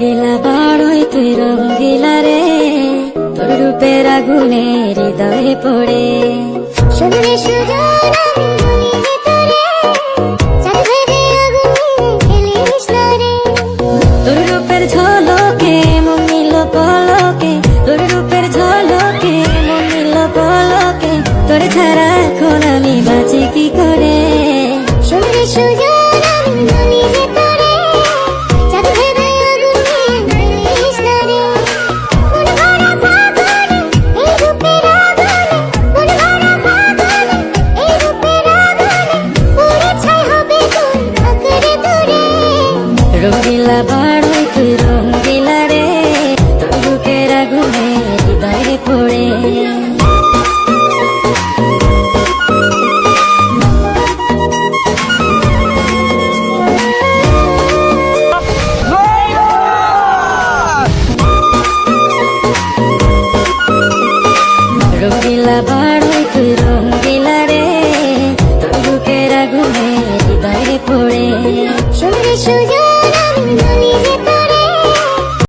রঙ্গিলা বাড়ই তুই রঙ্গিলা রে, তোর রূপের আগুনে হৃদয়ে পড়ে। শুনলে সুজন আমি বলি যে তোরে, চাঁদ ভেবে আগুনে খেলিস না রে। তোর রূপের ঝলকে মন নিল পলকে, তোর রূপের ঝলকে মন নিল পলকে, তোর ছাড়া এখন আমি বাঁচি কি করে। শুনলে সুজন আমি বলি যে তোরে, চাঁদ ভেবে আগুনে খেলিস না রে। মন ভরা ফাগুনে এই রূপের আগুনে, মন ভরা ফাগুনে এই রূপের আগুনে, পুড়ে ছাই হবে তোর আঁকড়ে ধরে। রঙ্গিলা বাড়ই তুই রঙ্গিলা রে, তোর রূপের আগুনে হৃদয়ে পড়ে। রঙ্গিলা বাড়ই তুই রঙ্গিলা রে, তোর রূপের আগুনে হৃদয়ে পড়ে। শুনলে সুজন